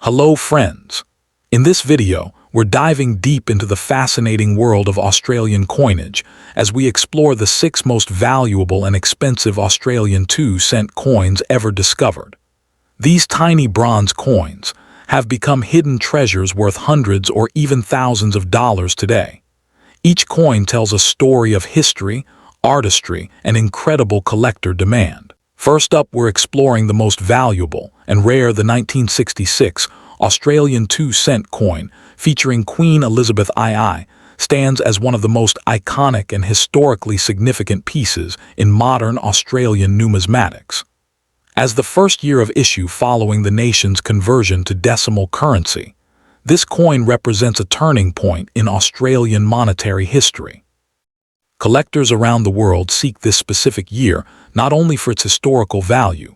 Hello friends! In this video, we're diving deep into the fascinating world of Australian coinage as we explore the 6 most valuable and expensive Australian 2-cent coins ever discovered. These tiny bronze coins have become hidden treasures worth hundreds or even thousands of dollars today. Each coin tells a story of history, artistry, and incredible collector demand. First up, we're exploring the most valuable and rare, the 1966 Australian 2-cent coin featuring Queen Elizabeth II stands as one of the most iconic and historically significant pieces in modern Australian numismatics. As the first year of issue following the nation's conversion to decimal currency, this coin represents a turning point in Australian monetary history. Collectors around the world seek this specific year not only for its historical value,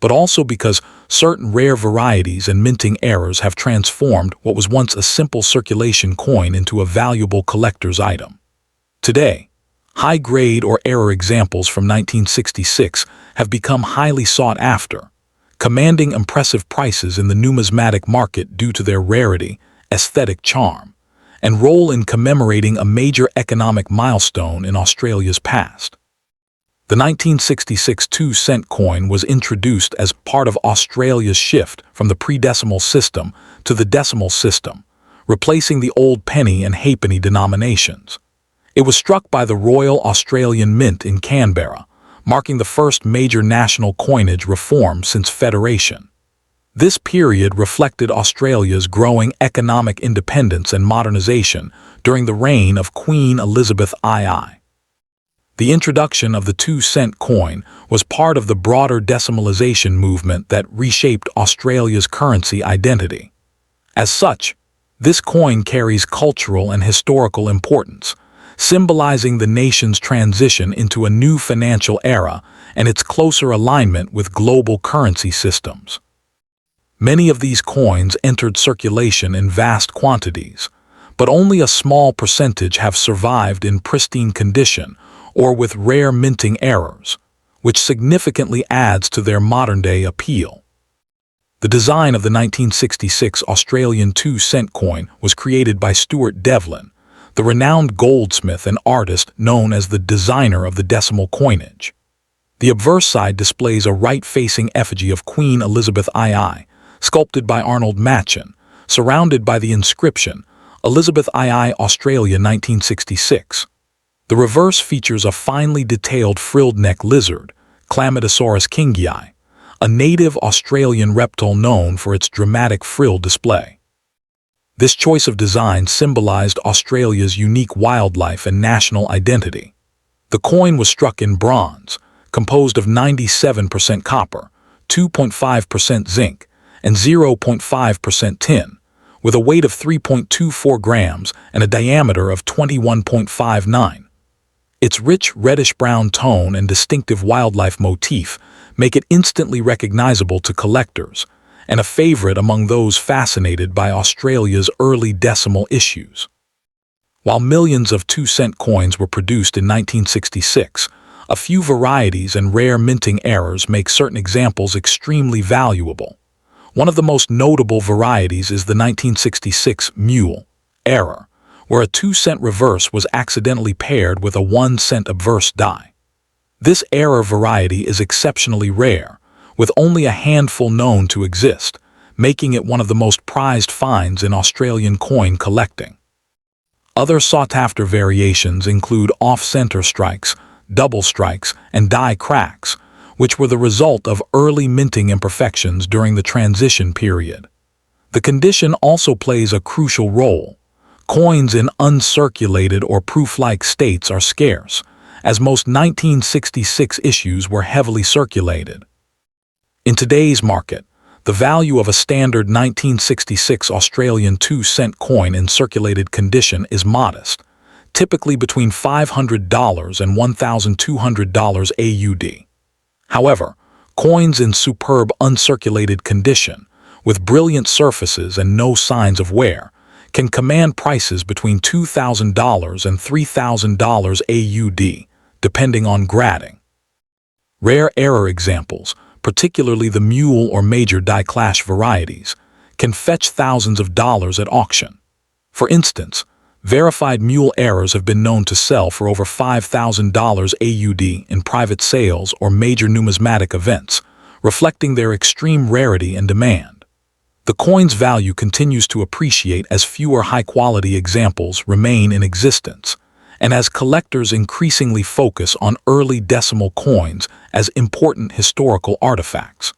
but also because certain rare varieties and minting errors have transformed what was once a simple circulation coin into a valuable collector's item. Today, high-grade or error examples from 1966 have become highly sought after, commanding impressive prices in the numismatic market due to their rarity, aesthetic charm, and role in commemorating a major economic milestone in Australia's past. The 1966 2-cent coin was introduced as part of Australia's shift from the pre-decimal system to the decimal system, replacing the old penny and halfpenny denominations. It was struck by the Royal Australian Mint in Canberra, marking the first major national coinage reform since Federation. This period reflected Australia's growing economic independence and modernization during the reign of Queen Elizabeth II. The introduction of the 2-cent coin was part of the broader decimalisation movement that reshaped Australia's currency identity. As such, this coin carries cultural and historical importance, symbolizing the nation's transition into a new financial era and its closer alignment with global currency systems. Many of these coins entered circulation in vast quantities, but only a small percentage have survived in pristine condition or with rare minting errors, which significantly adds to their modern-day appeal. The design of the 1966 Australian 2-cent coin was created by Stuart Devlin, the renowned goldsmith and artist known as the designer of the decimal coinage. The obverse side displays a right-facing effigy of Queen Elizabeth II, sculpted by Arnold Machin, surrounded by the inscription, Elizabeth II Australia 1966. The reverse features a finely detailed frilled neck lizard, Chlamydosaurus kingii, a native Australian reptile known for its dramatic frill display. This choice of design symbolized Australia's unique wildlife and national identity. The coin was struck in bronze, composed of 97% copper, 2.5% zinc, and 0.5% tin, with a weight of 3.24 grams and a diameter of 21.59. Its rich reddish-brown tone and distinctive wildlife motif make it instantly recognizable to collectors, and a favorite among those fascinated by Australia's early decimal issues. While millions of 2-cent coins were produced in 1966, a few varieties and rare minting errors make certain examples extremely valuable. One of the most notable varieties is the 1966 mule error, where a 2-cent reverse was accidentally paired with a 1-cent obverse die. This error variety is exceptionally rare, with only a handful known to exist, making it one of the most prized finds in Australian coin collecting. Other sought-after variations include off-center strikes, double strikes, and die cracks, which were the result of early minting imperfections during the transition period. The condition also plays a crucial role. Coins in uncirculated or proof-like states are scarce, as most 1966 issues were heavily circulated. In today's market, the value of a standard 1966 Australian 2-cent coin in circulated condition is modest, typically between $500 and $1,200 AUD. However, coins in superb uncirculated condition, with brilliant surfaces and no signs of wear, can command prices between $2,000 and $3,000 AUD, depending on grading. Rare error examples, particularly the mule or major die clash varieties, can fetch thousands of dollars at auction. For instance, verified mule errors have been known to sell for over $5,000 AUD in private sales or major numismatic events, reflecting their extreme rarity and demand. The coin's value continues to appreciate as fewer high-quality examples remain in existence, and as collectors increasingly focus on early decimal coins as important historical artifacts.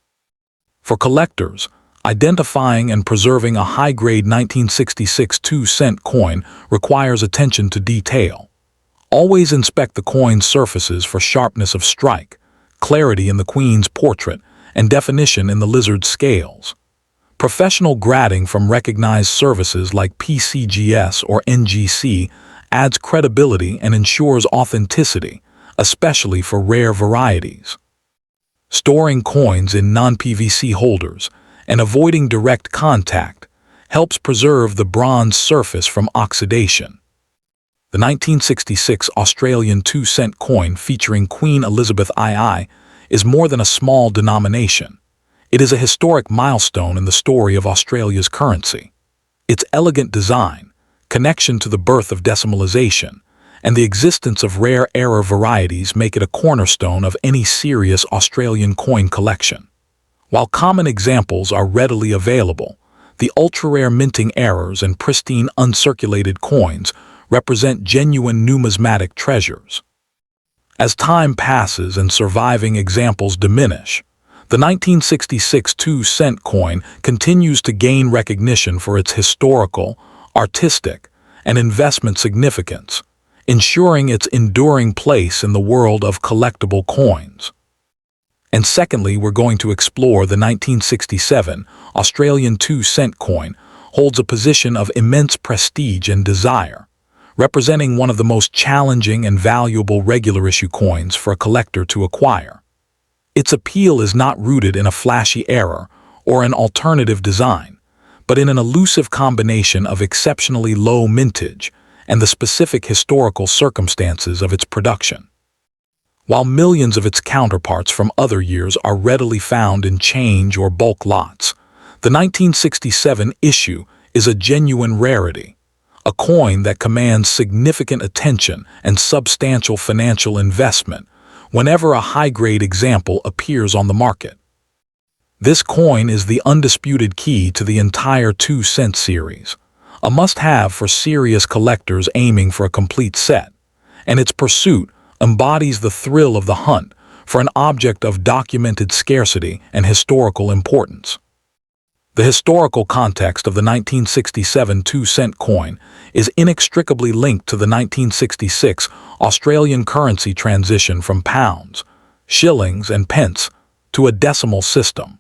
For collectors, identifying and preserving a high-grade 1966 2-cent coin requires attention to detail. Always inspect the coin's surfaces for sharpness of strike, clarity in the queen's portrait, and definition in the lizard's scales. Professional grading from recognized services like PCGS or NGC adds credibility and ensures authenticity, especially for rare varieties. Storing coins in non-PVC holders and avoiding direct contact helps preserve the bronze surface from oxidation. The 1966 Australian 2-cent coin featuring Queen Elizabeth II is more than a small denomination. It is a historic milestone in the story of Australia's currency. Its elegant design, connection to the birth of decimalization, and the existence of rare error varieties make it a cornerstone of any serious Australian coin collection. While common examples are readily available, the ultra-rare minting errors and pristine uncirculated coins represent genuine numismatic treasures. As time passes and surviving examples diminish, the 1966 2-cent coin continues to gain recognition for its historical, artistic, and investment significance, ensuring its enduring place in the world of collectible coins. And secondly, we're going to explore the 1967 Australian 2-cent coin holds a position of immense prestige and desire, representing one of the most challenging and valuable regular issue coins for a collector to acquire. Its appeal is not rooted in a flashy error or an alternative design, but in an elusive combination of exceptionally low mintage and the specific historical circumstances of its production. While millions of its counterparts from other years are readily found in change or bulk lots, the 1967 issue is a genuine rarity, a coin that commands significant attention and substantial financial investment whenever a high-grade example appears on the market. This coin is the undisputed key to the entire 2-cent series, a must-have for serious collectors aiming for a complete set, and its pursuit embodies the thrill of the hunt for an object of documented scarcity and historical importance. The historical context of the 1967 2-cent coin is inextricably linked to the 1966 Australian currency transition from pounds, shillings, and pence to a decimal system.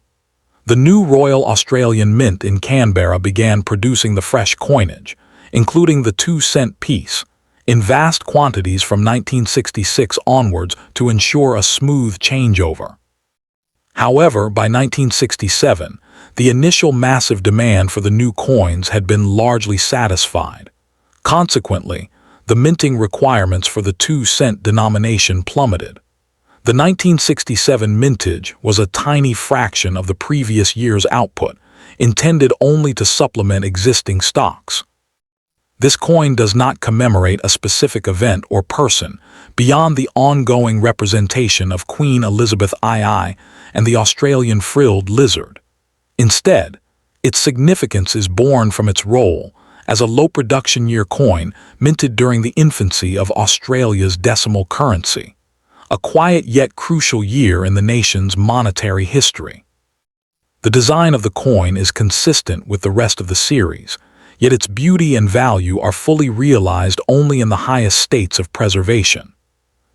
The new Royal Australian Mint in Canberra began producing the fresh coinage, including the 2-cent piece, in vast quantities from 1966 onwards to ensure a smooth changeover. However, by 1967, the initial massive demand for the new coins had been largely satisfied. Consequently, the minting requirements for the 2-cent denomination plummeted. The 1967 mintage was a tiny fraction of the previous year's output, intended only to supplement existing stocks. This coin does not commemorate a specific event or person beyond the ongoing representation of Queen Elizabeth II and the Australian frilled lizard. Instead, its significance is born from its role as a low-production year coin minted during the infancy of Australia's decimal currency, a quiet yet crucial year in the nation's monetary history. The design of the coin is consistent with the rest of the series, yet its beauty and value are fully realized only in the highest states of preservation.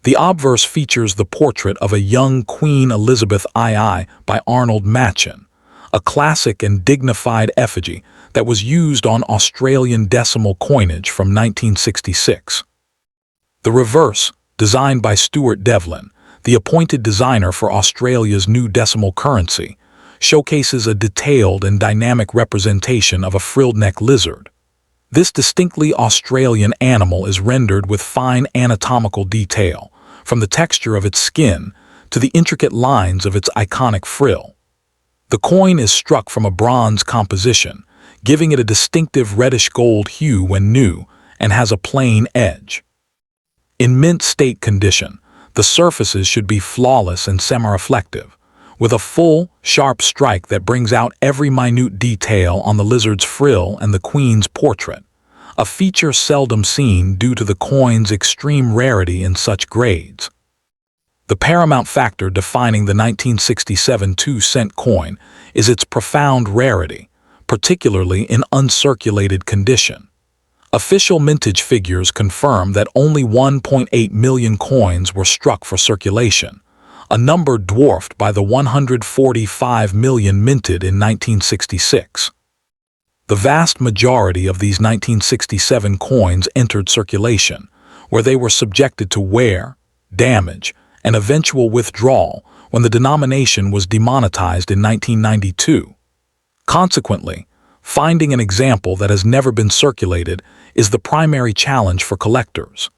The obverse features the portrait of a young Queen Elizabeth II by Arnold Machin, a classic and dignified effigy that was used on Australian decimal coinage from 1966. The reverse, designed by Stuart Devlin, the appointed designer for Australia's new decimal currency, showcases a detailed and dynamic representation of a frilled-neck lizard. This distinctly Australian animal is rendered with fine anatomical detail, from the texture of its skin to the intricate lines of its iconic frill. The coin is struck from a bronze composition, giving it a distinctive reddish-gold hue when new, and has a plain edge. In mint state condition, the surfaces should be flawless and semi-reflective, with a full, sharp strike that brings out every minute detail on the lizard's frill and the queen's portrait, a feature seldom seen due to the coin's extreme rarity in such grades. The paramount factor defining the 1967 2-cent coin is its profound rarity, particularly in uncirculated condition. Official mintage figures confirm that only 1.8 million coins were struck for circulation, a number dwarfed by the 145 million minted in 1966. The vast majority of these 1967 coins entered circulation, where they were subjected to wear, damage, and eventual withdrawal when the denomination was demonetized in 1992. Consequently, finding an example that has never been circulated is the primary challenge for collectors.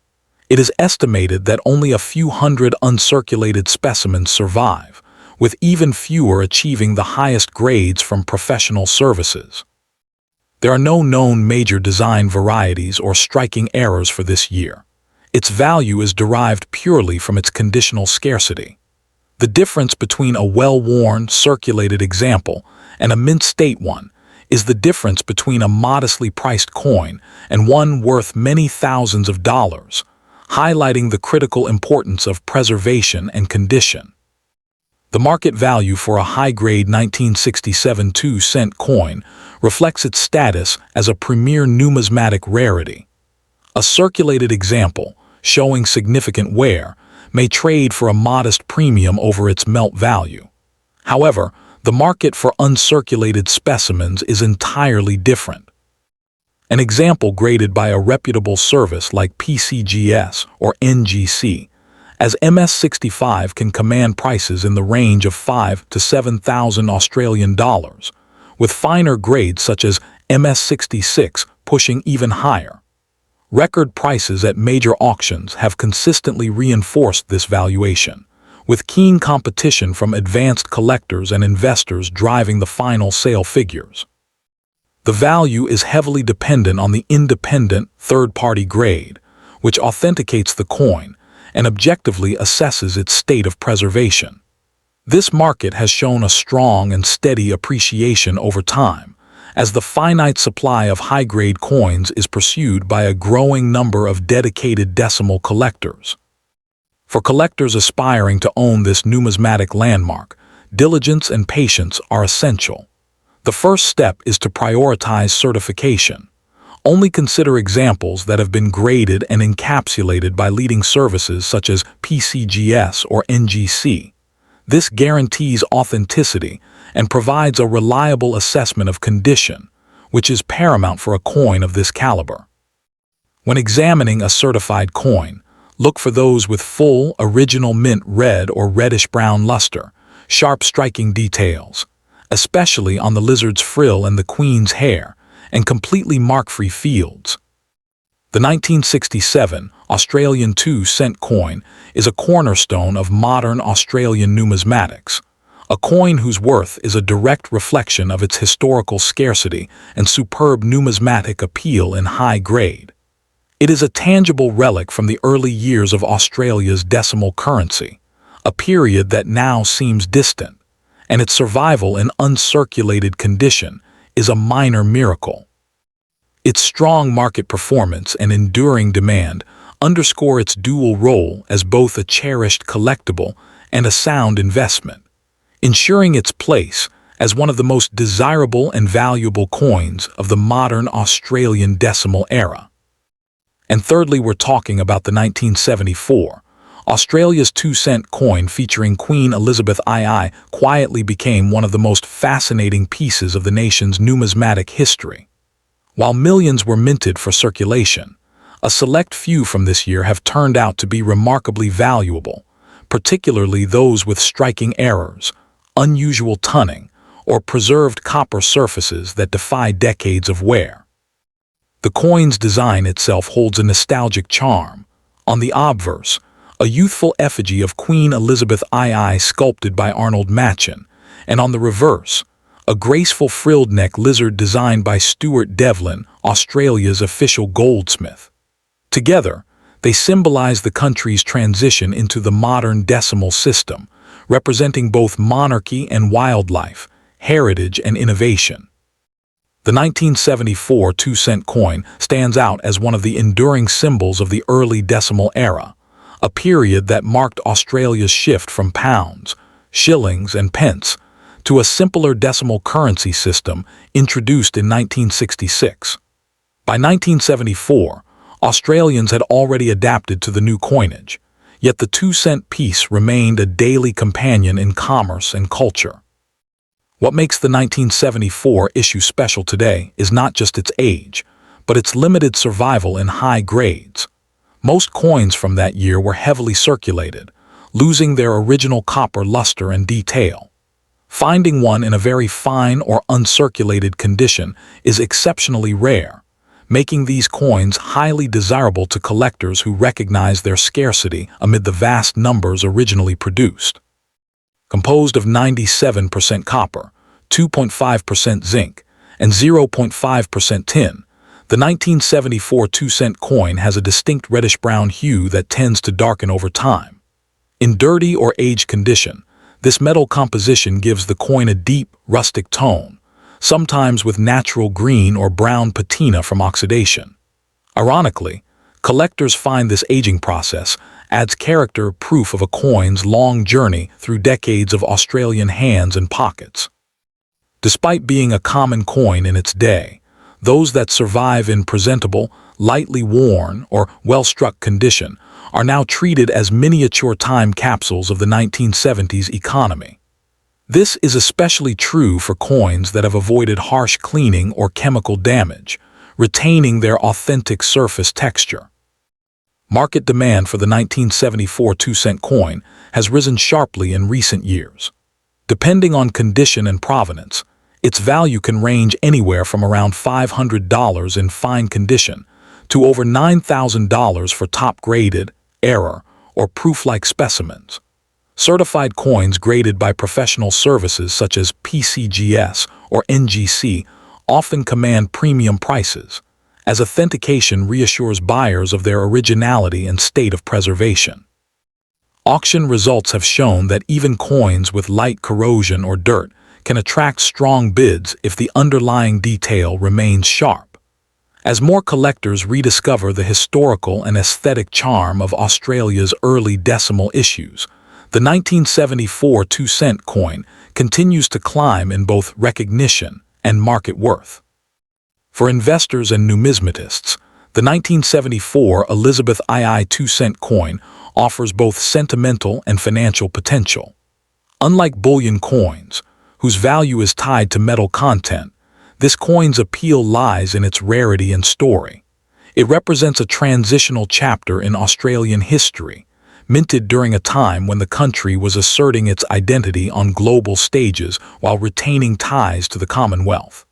It is estimated that only a few hundred uncirculated specimens survive, with even fewer achieving the highest grades from professional services. There are no known major design varieties or striking errors for this year. Its value is derived purely from its conditional scarcity. The difference between a well-worn, circulated example and a mint-state one is the difference between a modestly priced coin and one worth many thousands of dollars, highlighting the critical importance of preservation and condition. The market value for a high-grade 1967 2-cent coin reflects its status as a premier numismatic rarity. A circulated example, showing significant wear, may trade for a modest premium over its melt value. However, the market for uncirculated specimens is entirely different. An example graded by a reputable service like PCGS or NGC, as MS65 can command prices in the range of 5 to 7,000 Australian dollars, with finer grades such as MS66 pushing even higher. Record prices at major auctions have consistently reinforced this valuation, with keen competition from advanced collectors and investors driving the final sale figures. The value is heavily dependent on the independent third-party grade, which authenticates the coin and objectively assesses its state of preservation. This market has shown a strong and steady appreciation over time, as the finite supply of high-grade coins is pursued by a growing number of dedicated decimal collectors. For collectors aspiring to own this numismatic landmark, diligence and patience are essential. The first step is to prioritize certification. Only consider examples that have been graded and encapsulated by leading services such as PCGS or NGC. This guarantees authenticity and provides a reliable assessment of condition, which is paramount for a coin of this caliber. When examining a certified coin, look for those with full, original mint red or reddish-brown luster, sharp striking details, especially on the lizard's frill and the queen's hair, and completely mark-free fields. The 1967 Australian 2-cent coin is a cornerstone of modern Australian numismatics, a coin whose worth is a direct reflection of its historical scarcity and superb numismatic appeal in high grade. It is a tangible relic from the early years of Australia's decimal currency, a period that now seems distant, and its survival in uncirculated condition is a minor miracle. Its strong market performance and enduring demand underscore its dual role as both a cherished collectible and a sound investment, ensuring its place as one of the most desirable and valuable coins of the modern Australian decimal era. And thirdly, we're talking about the 1974. Australia's 2-cent coin featuring Queen Elizabeth II quietly became one of the most fascinating pieces of the nation's numismatic history. While millions were minted for circulation, a select few from this year have turned out to be remarkably valuable, particularly those with striking errors, unusual tunning, or preserved copper surfaces that defy decades of wear. The coin's design itself holds a nostalgic charm. On the obverse, a youthful effigy of Queen Elizabeth II sculpted by Arnold Machin, and on the reverse, a graceful frilled neck lizard designed by Stuart Devlin, Australia's official goldsmith. Together, they symbolize the country's transition into the modern decimal system, representing both monarchy and wildlife, heritage and innovation. The 1974 2-cent coin stands out as one of the enduring symbols of the early decimal era, a period that marked Australia's shift from pounds, shillings, and pence to a simpler decimal currency system introduced in 1966. By 1974, Australians had already adapted to the new coinage, yet the 2-cent piece remained a daily companion in commerce and culture. What makes the 1974 issue special today is not just its age, but its limited survival in high grades. Most coins from that year were heavily circulated, losing their original copper luster and detail. Finding one in a very fine or uncirculated condition is exceptionally rare, making these coins highly desirable to collectors who recognize their scarcity amid the vast numbers originally produced. Composed of 97% copper, 2.5% zinc, and 0.5% tin, the 1974 2-cent coin has a distinct reddish-brown hue that tends to darken over time. In dirty or aged condition, this metal composition gives the coin a deep, rustic tone, sometimes with natural green or brown patina from oxidation. Ironically, collectors find this aging process adds character proof of a coin's long journey through decades of Australian hands and pockets. Despite being a common coin in its day, those that survive in presentable, lightly worn, or well-struck condition are now treated as miniature time capsules of the 1970s economy. This is especially true for coins that have avoided harsh cleaning or chemical damage, retaining their authentic surface texture. Market demand for the 1974 2-cent coin has risen sharply in recent years. Depending on condition and provenance, its value can range anywhere from around $500 in fine condition to over $9,000 for top-graded, error, or proof-like specimens. Certified coins graded by professional services such as PCGS or NGC often command premium prices, as authentication reassures buyers of their originality and state of preservation. Auction results have shown that even coins with light corrosion or dirt can attract strong bids if the underlying detail remains sharp. As more collectors rediscover the historical and aesthetic charm of Australia's early decimal issues, the 1974 2-cent coin continues to climb in both recognition and market worth. For investors and numismatists, the 1974 Elizabeth II 2-cent coin offers both sentimental and financial potential. Unlike bullion coins, whose value is tied to metal content, this coin's appeal lies in its rarity and story. It represents a transitional chapter in Australian history, minted during a time when the country was asserting its identity on global stages while retaining ties to the Commonwealth.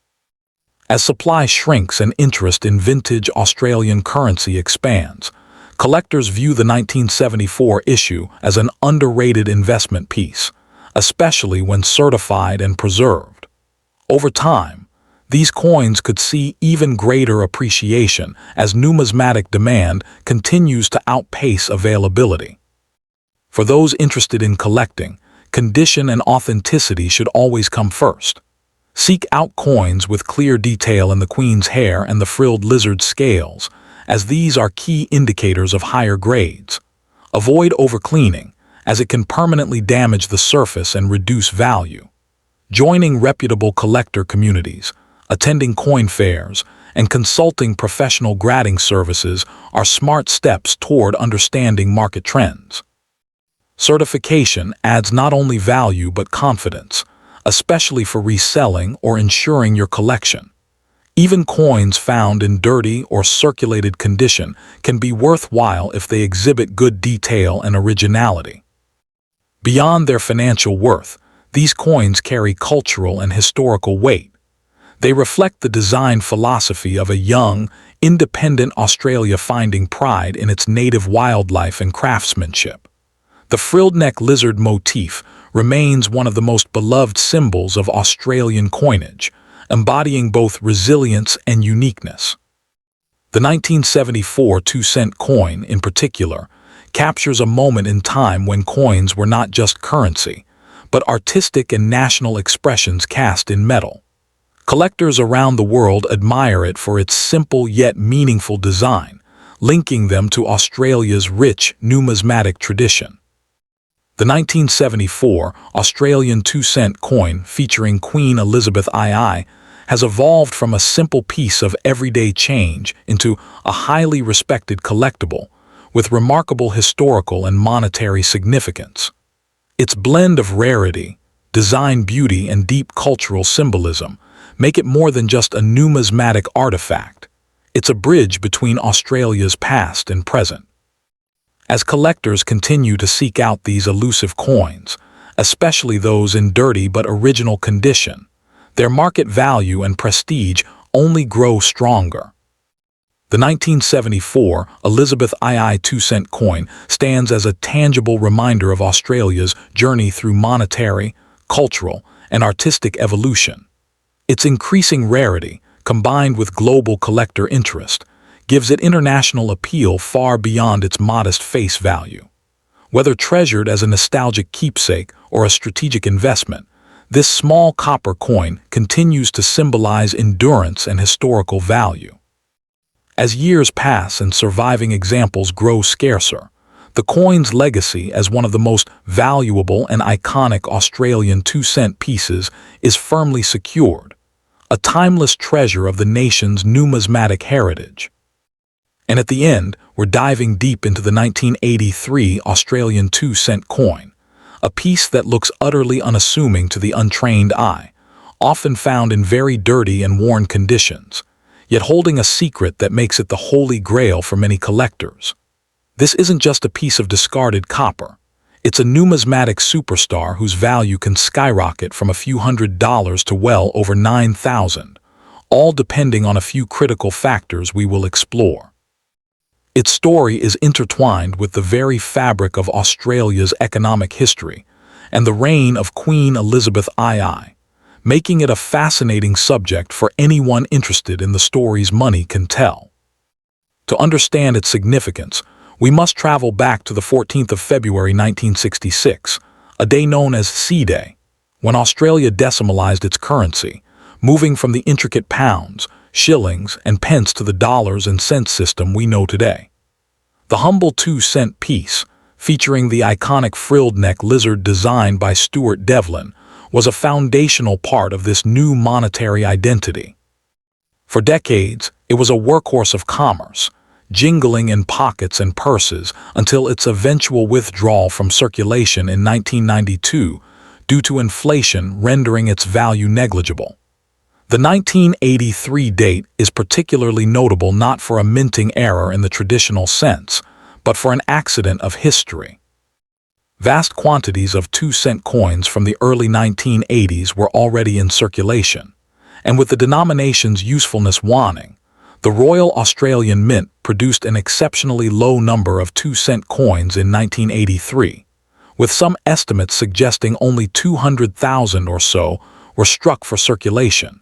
As supply shrinks and interest in vintage Australian currency expands, collectors view the 1974 issue as an underrated investment piece, especially when certified and preserved. Over time, these coins could see even greater appreciation as numismatic demand continues to outpace availability. For those interested in collecting, condition and authenticity should always come first. Seek out coins with clear detail in the queen's hair and the frilled lizard scales, as these are key indicators of higher grades. Avoid overcleaning, as it can permanently damage the surface and reduce value. Joining reputable collector communities, attending coin fairs, and consulting professional grading services are smart steps toward understanding market trends. Certification adds not only value but confidence, especially for reselling or insuring your collection. Even coins found in dirty or circulated condition can be worthwhile if they exhibit good detail and originality. Beyond their financial worth, these coins carry cultural and historical weight. They reflect the design philosophy of a young, independent Australia finding pride in its native wildlife and craftsmanship. The frilled neck lizard motif remains one of the most beloved symbols of Australian coinage, embodying both resilience and uniqueness. The 1974 2-cent coin, in particular, captures a moment in time when coins were not just currency, but artistic and national expressions cast in metal. Collectors around the world admire it for its simple yet meaningful design, linking them to Australia's rich numismatic tradition. The 1974 Australian 2-cent coin, featuring Queen Elizabeth II, has evolved from a simple piece of everyday change into a highly respected collectible with remarkable historical and monetary significance. Its blend of rarity, design beauty, and deep cultural symbolism make it more than just a numismatic artifact. It's a bridge between Australia's past and present. As collectors continue to seek out these elusive coins, especially those in dirty but original condition, their market value and prestige only grow stronger. The 1974 Elizabeth II 2-cent coin stands as a tangible reminder of Australia's journey through monetary, cultural, and artistic evolution. Its increasing rarity, combined with global collector interest, gives it international appeal far beyond its modest face value. Whether treasured as a nostalgic keepsake or a strategic investment, this small copper coin continues to symbolize endurance and historical value. As years pass and surviving examples grow scarcer, the coin's legacy as one of the most valuable and iconic Australian 2-cent pieces is firmly secured, a timeless treasure of the nation's numismatic heritage. And at the end, we're diving deep into the 1983 Australian 2-cent coin, a piece that looks utterly unassuming to the untrained eye, often found in very dirty and worn conditions, yet holding a secret that makes it the holy grail for many collectors. This isn't just a piece of discarded copper. It's a numismatic superstar whose value can skyrocket from a few $100s to well over $9,000, all depending on a few critical factors we will explore. Its story is intertwined with the very fabric of Australia's economic history and the reign of Queen Elizabeth II, making it a fascinating subject for anyone interested in the stories money can tell. To understand its significance, we must travel back to the 14th of February 1966, a day known as Sea Day, when Australia decimalised its currency, moving from the intricate pounds, shillings, and pence to the dollars and cents system we know today. The humble 2-cent piece, featuring the iconic frilled neck lizard designed by Stuart Devlin, was a foundational part of this new monetary identity. For decades, it was a workhorse of commerce, jingling in pockets and purses until its eventual withdrawal from circulation in 1992 due to inflation rendering its value negligible. The 1983 date is particularly notable not for a minting error in the traditional sense, but for an accident of history. Vast quantities of 2-cent coins from the early 1980s were already in circulation, and with the denomination's usefulness waning, the Royal Australian Mint produced an exceptionally low number of 2-cent coins in 1983, with some estimates suggesting only 200,000 or so were struck for circulation,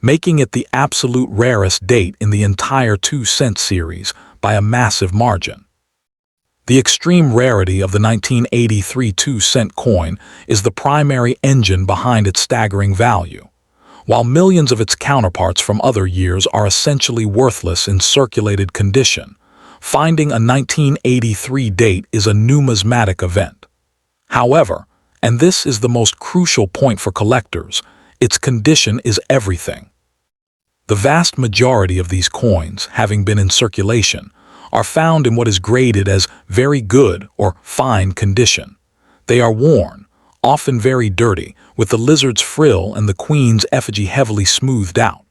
making it the absolute rarest date in the entire 2-cent series by a massive margin. The extreme rarity of the 1983 2-cent coin is the primary engine behind its staggering value, while millions of its counterparts from other years are essentially worthless in circulated condition. Finding a 1983 date is a numismatic event. However, and this is the most crucial point for collectors, its condition is everything. The vast majority of these coins, having been in circulation, are found in what is graded as very good or fine condition. They are worn, often very dirty, with the lizard's frill and the queen's effigy heavily smoothed out.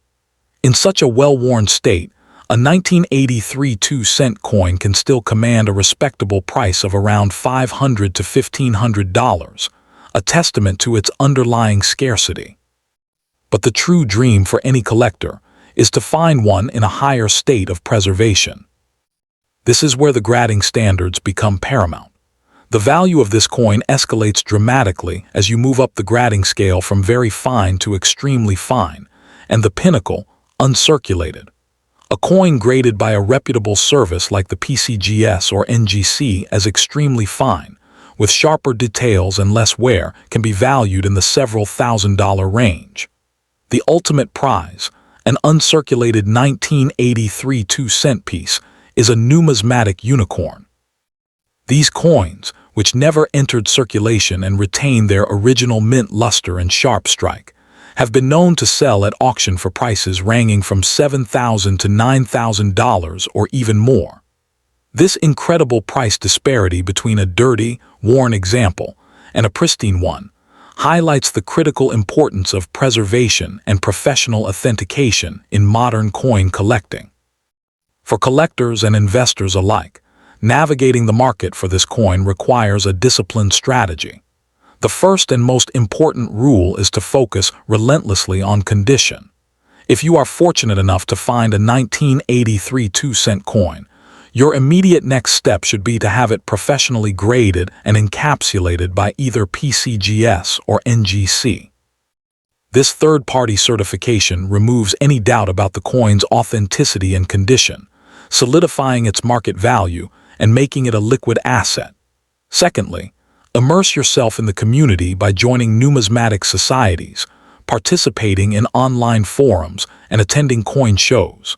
In such a well-worn state, a 1983 2-cent coin can still command a respectable price of around $500 to $1,500, a testament to its underlying scarcity. But the true dream for any collector is to find one in a higher state of preservation. This is where the grading standards become paramount. The value of this coin escalates dramatically as you move up the grading scale from very fine to extremely fine, and the pinnacle, uncirculated. A coin graded by a reputable service like the PCGS or NGC as extremely fine, with sharper details and less wear, can be valued in the several $1,000 range. The ultimate prize, an uncirculated 1983 2-cent piece, is a numismatic unicorn. These coins, which never entered circulation and retain their original mint luster and sharp strike, have been known to sell at auction for prices ranging from $7,000 to $9,000 or even more. This incredible price disparity between a dirty, worn example and a pristine one highlights the critical importance of preservation and professional authentication in modern coin collecting. For collectors and investors alike, navigating the market for this coin requires a disciplined strategy. The first and most important rule is to focus relentlessly on condition. If you are fortunate enough to find a 1983 2-cent coin, your immediate next step should be to have it professionally graded and encapsulated by either PCGS or NGC. This third-party certification removes any doubt about the coin's authenticity and condition, solidifying its market value and making it a liquid asset. Secondly, immerse yourself in the community by joining numismatic societies, participating in online forums, and attending coin shows.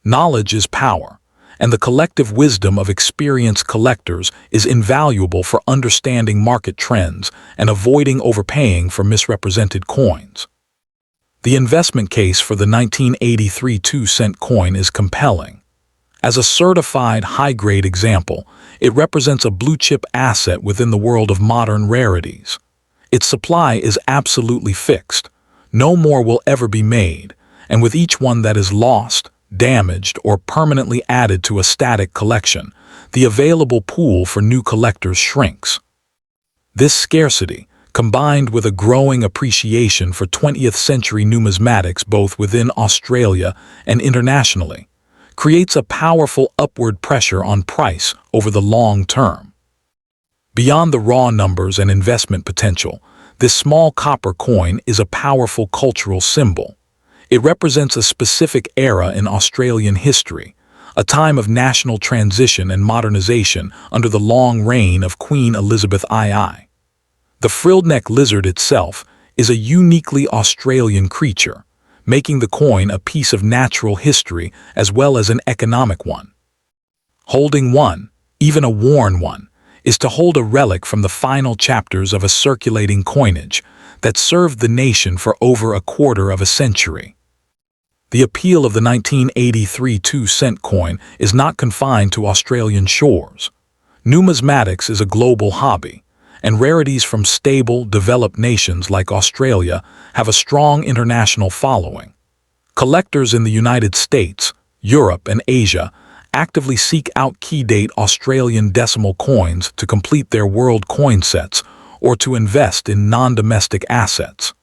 Knowledge is power, and the collective wisdom of experienced collectors is invaluable for understanding market trends and avoiding overpaying for misrepresented coins. The investment case for the 1983 2-cent coin is compelling. As a certified high-grade example, it represents a blue-chip asset within the world of modern rarities. Its supply is absolutely fixed. No more will ever be made, and with each one that is lost, damaged, or permanently added to a static collection, the available pool for new collectors shrinks. This scarcity, combined with a growing appreciation for 20th-century numismatics both within Australia and internationally, creates a powerful upward pressure on price over the long term. Beyond the raw numbers and investment potential, this small copper coin is a powerful cultural symbol. It represents a specific era in Australian history, a time of national transition and modernization under the long reign of Queen Elizabeth II. The frilled-neck lizard itself is a uniquely Australian creature, making the coin a piece of natural history as well as an economic one. Holding one, even a worn one, is to hold a relic from the final chapters of a circulating coinage that served the nation for over a quarter of a century. The appeal of the 1983 2-cent coin is not confined to Australian shores. Numismatics is a global hobby, and rarities from stable, developed nations like Australia have a strong international following. Collectors in the United States, Europe, and Asia actively seek out key-date Australian decimal coins to complete their world coin sets or to invest in non-domestic assets.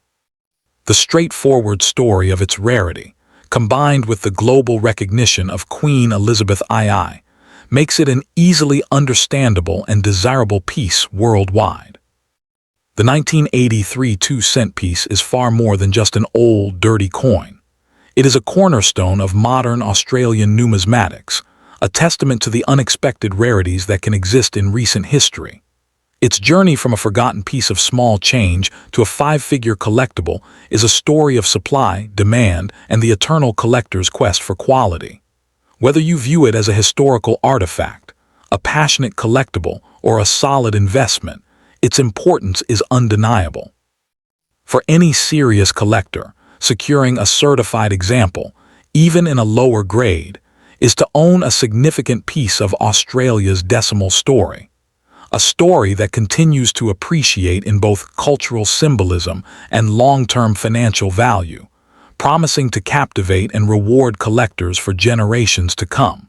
The straightforward story of its rarity, combined with the global recognition of Queen Elizabeth II, makes it an easily understandable and desirable piece worldwide. The 1983 2-cent piece is far more than just an old, dirty coin. It is a cornerstone of modern Australian numismatics, a testament to the unexpected rarities that can exist in recent history. Its journey from a forgotten piece of small change to a 5-figure collectible is a story of supply, demand, and the eternal collector's quest for quality. Whether you view it as a historical artifact, a passionate collectible, or a solid investment, its importance is undeniable. For any serious collector, securing a certified example, even in a lower grade, is to own a significant piece of Australia's decimal story. A story that continues to appreciate in both cultural symbolism and long-term financial value, promising to captivate and reward collectors for generations to come.